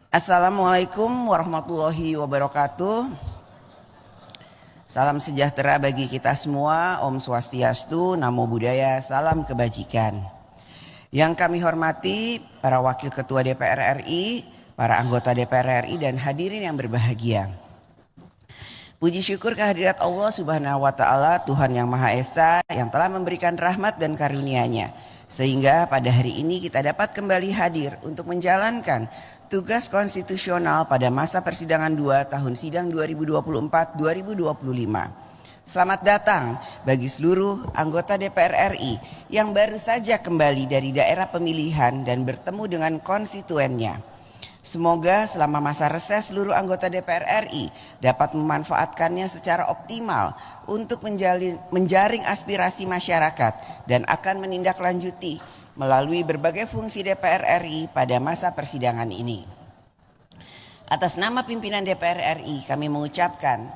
Assalamualaikum warahmatullahi wabarakatuh. Salam sejahtera bagi kita semua. Om Swastiastu, Namo Buddhaya, salam kebajikan. Yang kami hormati para Wakil Ketua DPR RI, para anggota DPR RI dan hadirin yang berbahagia. Puji syukur kehadirat Allah Subhanahu wa Ta'ala, Tuhan Yang Maha Esa, yang telah memberikan rahmat dan karunia-Nya, sehingga pada hari ini kita dapat kembali hadir untuk menjalankan tugas konstitusional pada masa persidangan 2 tahun sidang 2024-2025. Selamat datang bagi seluruh anggota DPR RI yang baru saja kembali dari daerah pemilihan dan bertemu dengan konstituennya. Semoga selama masa reses seluruh anggota DPR RI dapat memanfaatkannya secara optimal untuk menjaring aspirasi masyarakat dan akan menindaklanjuti melalui berbagai fungsi DPR RI pada masa persidangan ini. Atas nama pimpinan DPR RI kami mengucapkan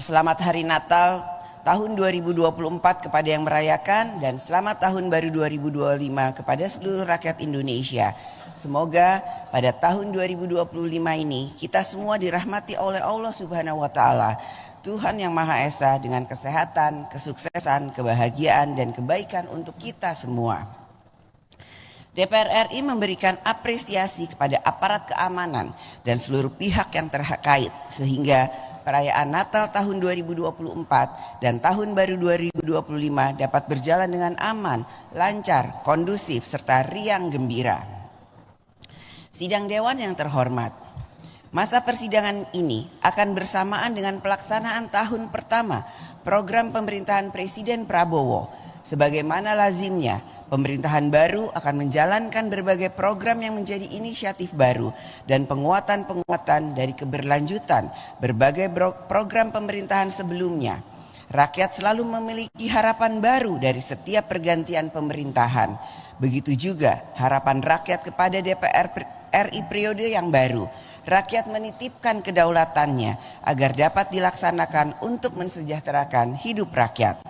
selamat Hari Natal tahun 2024 kepada yang merayakan dan selamat tahun baru 2025 kepada seluruh rakyat Indonesia. Semoga pada tahun 2025 ini kita semua dirahmati oleh Allah Subhanahu wa Ta'ala, Tuhan Yang Maha Esa, dengan kesehatan, kesuksesan, kebahagiaan, dan kebaikan untuk kita semua. DPR RI memberikan apresiasi kepada aparat keamanan dan seluruh pihak yang terkait sehingga perayaan Natal tahun 2024 dan Tahun Baru 2025 dapat berjalan dengan aman, lancar, kondusif, serta riang gembira. Sidang Dewan yang terhormat, masa persidangan ini akan bersamaan dengan pelaksanaan tahun pertama program pemerintahan Presiden Prabowo. Sebagaimana lazimnya, pemerintahan baru akan menjalankan berbagai program yang menjadi inisiatif baru dan penguatan-penguatan dari keberlanjutan berbagai program pemerintahan sebelumnya. Rakyat selalu memiliki harapan baru dari setiap pergantian pemerintahan. Begitu juga harapan rakyat kepada DPR RI periode yang baru. Rakyat menitipkan kedaulatannya agar dapat dilaksanakan untuk mensejahterakan hidup rakyat.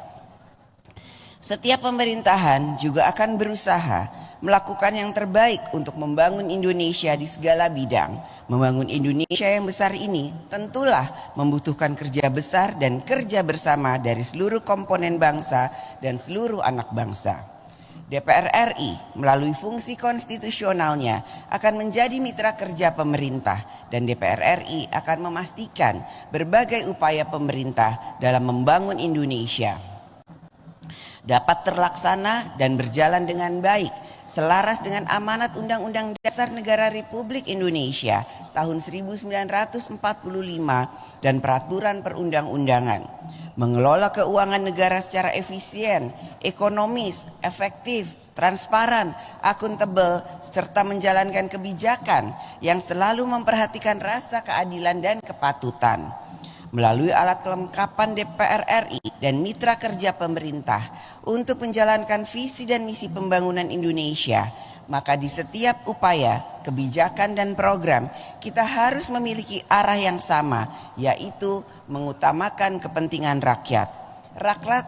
Setiap pemerintahan juga akan berusaha melakukan yang terbaik untuk membangun Indonesia di segala bidang. Membangun Indonesia yang besar ini tentulah membutuhkan kerja besar dan kerja bersama dari seluruh komponen bangsa dan seluruh anak bangsa. DPR RI melalui fungsi konstitusionalnya akan menjadi mitra kerja pemerintah dan DPR RI akan memastikan berbagai upaya pemerintah dalam membangun Indonesia dapat terlaksana dan berjalan dengan baik selaras dengan amanat Undang-Undang Dasar Negara Republik Indonesia tahun 1945 dan peraturan perundang-undangan. Mengelola keuangan negara secara efisien, ekonomis, efektif, transparan, akuntabel, serta menjalankan kebijakan yang selalu memperhatikan rasa keadilan dan kepatutan. Melalui alat kelengkapan DPR RI dan mitra kerja pemerintah untuk menjalankan visi dan misi pembangunan Indonesia, maka di setiap upaya, kebijakan dan program kita harus memiliki arah yang sama, yaitu mengutamakan kepentingan rakyat.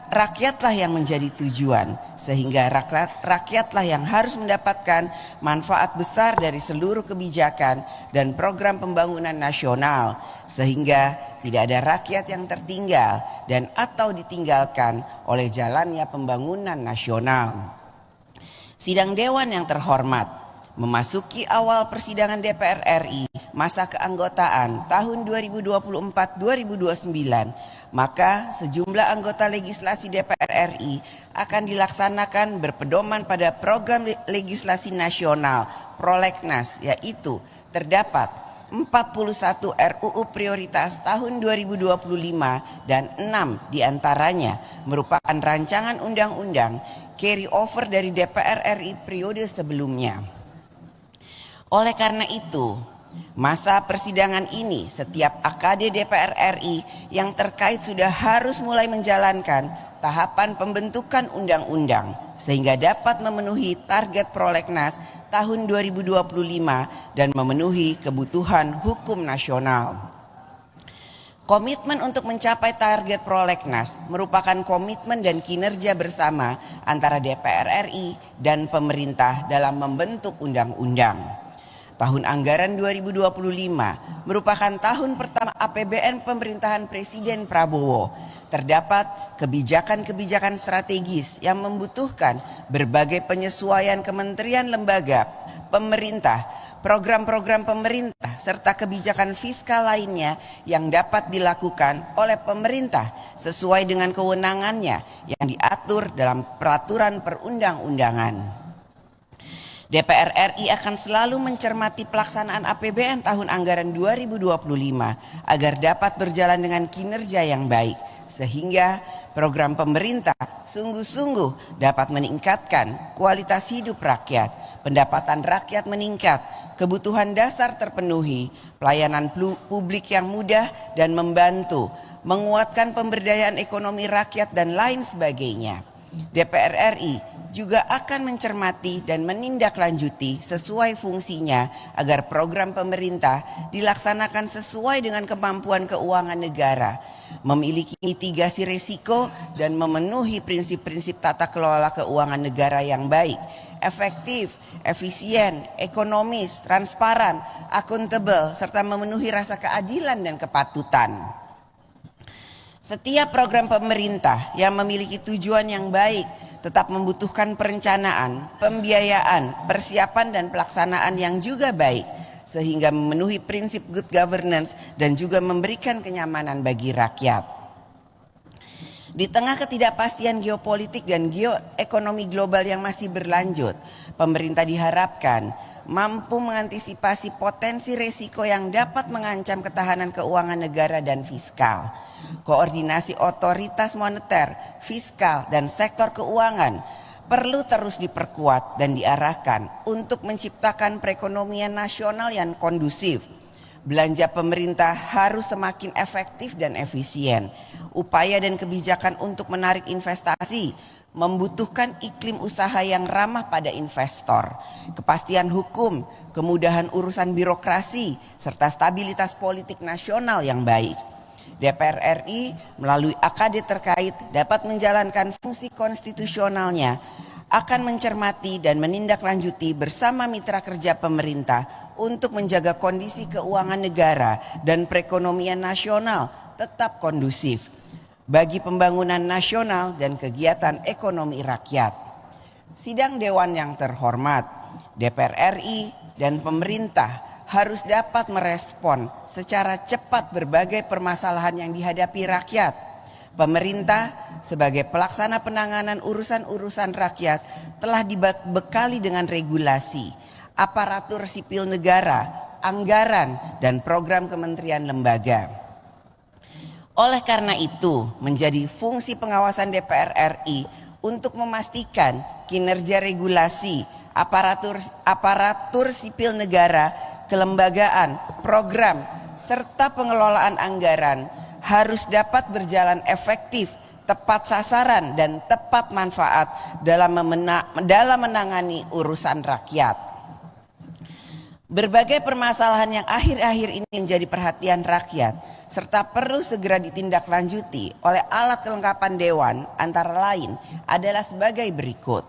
Rakyatlah yang menjadi tujuan, sehingga rakyatlah yang harus mendapatkan manfaat besar dari seluruh kebijakan dan program pembangunan nasional, sehingga tidak ada rakyat yang tertinggal dan atau ditinggalkan oleh jalannya pembangunan nasional. Sidang Dewan yang terhormat, memasuki awal persidangan DPR RI masa keanggotaan tahun 2024-2029, maka sejumlah anggota legislasi DPR RI akan dilaksanakan berpedoman pada program legislasi nasional Prolegnas, yaitu terdapat 41 RUU prioritas tahun 2025 dan 6 diantaranya merupakan rancangan undang-undang carry over dari DPR RI periode sebelumnya. Oleh karena itu, masa persidangan ini setiap AKD DPR RI yang terkait sudah harus mulai menjalankan tahapan pembentukan undang-undang sehingga dapat memenuhi target Prolegnas tahun 2025 dan memenuhi kebutuhan hukum nasional. Komitmen untuk mencapai target prolegnas merupakan komitmen dan kinerja bersama antara DPR RI dan pemerintah dalam membentuk undang-undang. Tahun anggaran 2025 merupakan tahun pertama APBN pemerintahan Presiden Prabowo. Terdapat kebijakan-kebijakan strategis yang membutuhkan berbagai penyesuaian kementerian lembaga, pemerintah, program-program pemerintah, serta kebijakan fiskal lainnya yang dapat dilakukan oleh pemerintah sesuai dengan kewenangannya yang diatur dalam peraturan perundang-undangan. DPR RI akan selalu mencermati pelaksanaan APBN tahun anggaran 2025 agar dapat berjalan dengan kinerja yang baik, sehingga program pemerintah sungguh-sungguh dapat meningkatkan kualitas hidup rakyat, pendapatan rakyat meningkat, kebutuhan dasar terpenuhi, pelayanan publik yang mudah dan membantu, menguatkan pemberdayaan ekonomi rakyat dan lain sebagainya. DPR RI juga akan mencermati dan menindaklanjuti sesuai fungsinya agar program pemerintah dilaksanakan sesuai dengan kemampuan keuangan negara, memiliki mitigasi risiko dan memenuhi prinsip-prinsip tata kelola keuangan negara yang baik, efektif, efisien, ekonomis, transparan, akuntabel, serta memenuhi rasa keadilan dan kepatutan. Setiap program pemerintah yang memiliki tujuan yang baik tetap membutuhkan perencanaan, pembiayaan, persiapan dan pelaksanaan yang juga baik, sehingga memenuhi prinsip good governance dan juga memberikan kenyamanan bagi rakyat. Di tengah ketidakpastian geopolitik dan geoekonomi global yang masih berlanjut, pemerintah diharapkan mampu mengantisipasi potensi risiko yang dapat mengancam ketahanan keuangan negara dan fiskal. Koordinasi otoritas moneter, fiskal, dan sektor keuangan perlu terus diperkuat dan diarahkan untuk menciptakan perekonomian nasional yang kondusif. Belanja pemerintah harus semakin efektif dan efisien. Upaya dan kebijakan untuk menarik investasi membutuhkan iklim usaha yang ramah pada investor, kepastian hukum, kemudahan urusan birokrasi, serta stabilitas politik nasional yang baik. DPR RI melalui AKD terkait dapat menjalankan fungsi konstitusionalnya, akan mencermati dan menindaklanjuti bersama mitra kerja pemerintah untuk menjaga kondisi keuangan negara dan perekonomian nasional tetap kondusif bagi pembangunan nasional dan kegiatan ekonomi rakyat. Sidang Dewan yang terhormat, DPR RI dan pemerintah harus dapat merespon secara cepat berbagai permasalahan yang dihadapi rakyat. Pemerintah sebagai pelaksana penanganan urusan-urusan rakyat telah dibekali dengan regulasi, aparatur sipil negara, anggaran, dan program kementerian lembaga. Oleh karena itu, menjadi fungsi pengawasan DPR RI untuk memastikan kinerja regulasi, aparatur sipil negara, kelembagaan, program, serta pengelolaan anggaran harus dapat berjalan efektif, tepat sasaran, dan tepat manfaat dalam menangani urusan rakyat. Berbagai permasalahan yang akhir-akhir ini menjadi perhatian rakyat serta perlu segera ditindaklanjuti oleh alat kelengkapan Dewan antara lain adalah sebagai berikut.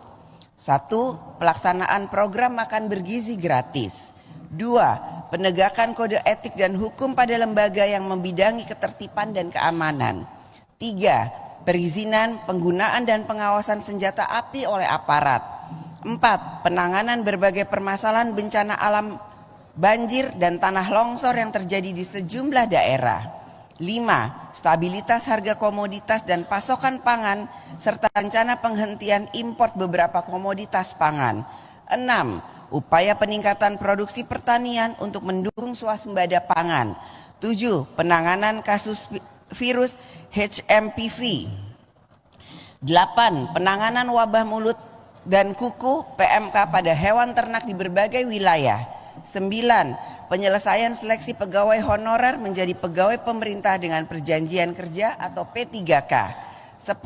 1. Pelaksanaan program makan bergizi gratis. 2. Penegakan kode etik dan hukum pada lembaga yang membidangi ketertiban dan keamanan. 3. Perizinan, penggunaan dan pengawasan senjata api oleh aparat. 4. Penanganan berbagai permasalahan bencana alam banjir dan tanah longsor yang terjadi di sejumlah daerah. 5. Stabilitas harga komoditas dan pasokan pangan serta rencana penghentian impor beberapa komoditas pangan. 6. Upaya peningkatan produksi pertanian untuk mendukung swasembada pangan. 7. Penanganan kasus virus HMPV. 8. Penanganan wabah mulut dan kuku PMK pada hewan ternak di berbagai wilayah. 9. Penyelesaian seleksi pegawai honorer menjadi pegawai pemerintah dengan perjanjian kerja atau P3K. 10.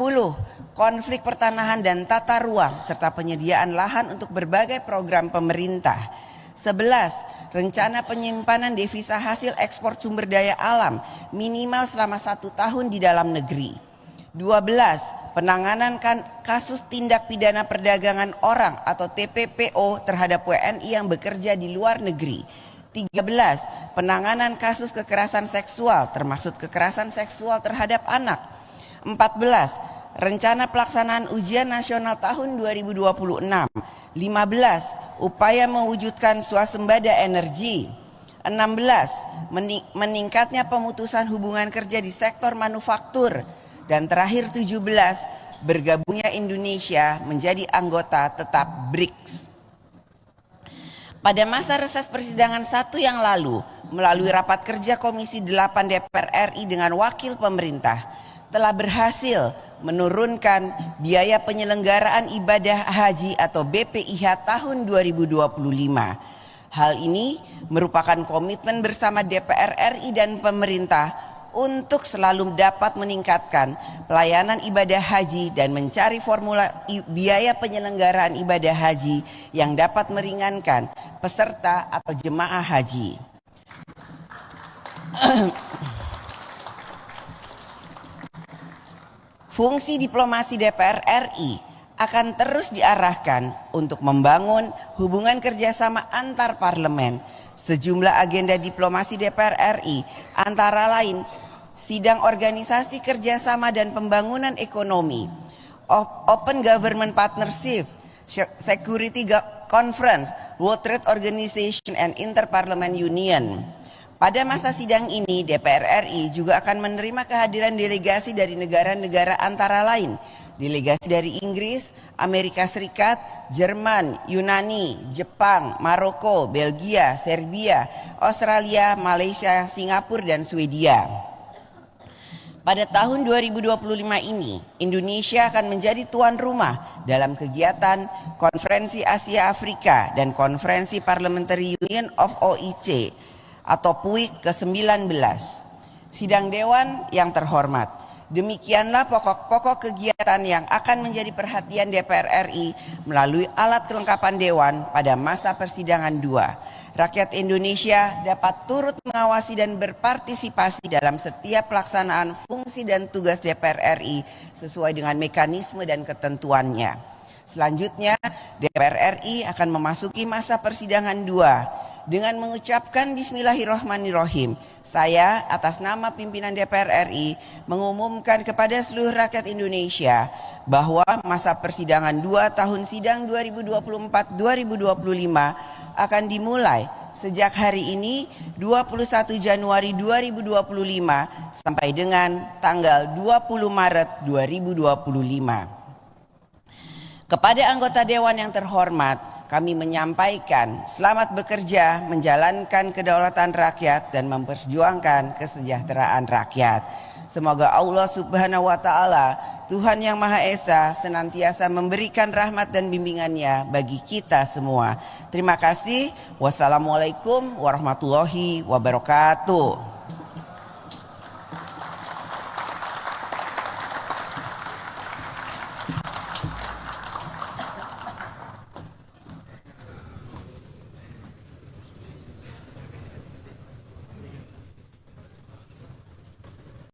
Konflik pertanahan dan tata ruang serta penyediaan lahan untuk berbagai program pemerintah. 11. rencana penyimpanan devisa hasil ekspor sumber daya alam minimal selama 1 tahun di dalam negeri. 12. Penanganan kasus tindak pidana perdagangan orang atau TPPO terhadap WNI yang bekerja di luar negeri. 13. Penanganan kasus kekerasan seksual termasuk kekerasan seksual terhadap anak. 14. Rencana pelaksanaan ujian nasional tahun 2026. 15. Upaya mewujudkan swasembada energi. 16. Meningkatnya pemutusan hubungan kerja di sektor manufaktur. Dan terakhir 17, bergabungnya Indonesia menjadi anggota tetap BRICS. Pada masa reses persidangan 1 yang lalu, melalui rapat kerja Komisi 8 DPR RI dengan wakil pemerintah, telah berhasil menurunkan biaya penyelenggaraan ibadah haji atau BPIH tahun 2025. Hal ini merupakan komitmen bersama DPR RI dan pemerintah untuk selalu dapat meningkatkan pelayanan ibadah haji dan mencari formula biaya penyelenggaraan ibadah haji yang dapat meringankan peserta atau jemaah haji. Fungsi diplomasi DPR RI akan terus diarahkan untuk membangun hubungan kerjasama antar parlemen. Sejumlah agenda diplomasi DPR RI antara lain sidang organisasi kerjasama dan pembangunan ekonomi, Open Government Partnership, Security Conference, World Trade Organization and Interparliament Union. Pada masa sidang ini DPR RI juga akan menerima kehadiran delegasi dari negara-negara antara lain delegasi dari Inggris, Amerika Serikat, Jerman, Yunani, Jepang, Maroko, Belgia, Serbia, Australia, Malaysia, Singapura, dan Swedia. Pada tahun 2025 ini, Indonesia akan menjadi tuan rumah dalam kegiatan Konferensi Asia Afrika dan Konferensi Parliamentary Union of OIC atau PUIC ke-19. Sidang Dewan yang terhormat, demikianlah pokok-pokok kegiatan yang akan menjadi perhatian DPR RI melalui alat kelengkapan Dewan pada masa persidangan 2. Rakyat Indonesia dapat turut mengawasi dan berpartisipasi dalam setiap pelaksanaan fungsi dan tugas DPR RI sesuai dengan mekanisme dan ketentuannya. Selanjutnya, DPR RI akan memasuki masa persidangan 2. Dengan mengucapkan Bismillahirrahmanirrahim, saya atas nama pimpinan DPR RI mengumumkan kepada seluruh rakyat Indonesia bahwa masa persidangan 2 tahun sidang 2024-2025 akan dimulai sejak hari ini 21 Januari 2025 sampai dengan tanggal 20 Maret 2025. Kepada anggota Dewan yang terhormat, kami menyampaikan selamat bekerja menjalankan kedaulatan rakyat dan memperjuangkan kesejahteraan rakyat. Semoga Allah Subhanahu wa Ta'ala, Tuhan yang Maha Esa, senantiasa memberikan rahmat dan bimbingannya bagi kita semua. Terima kasih. Wassalamualaikum warahmatullahi wabarakatuh.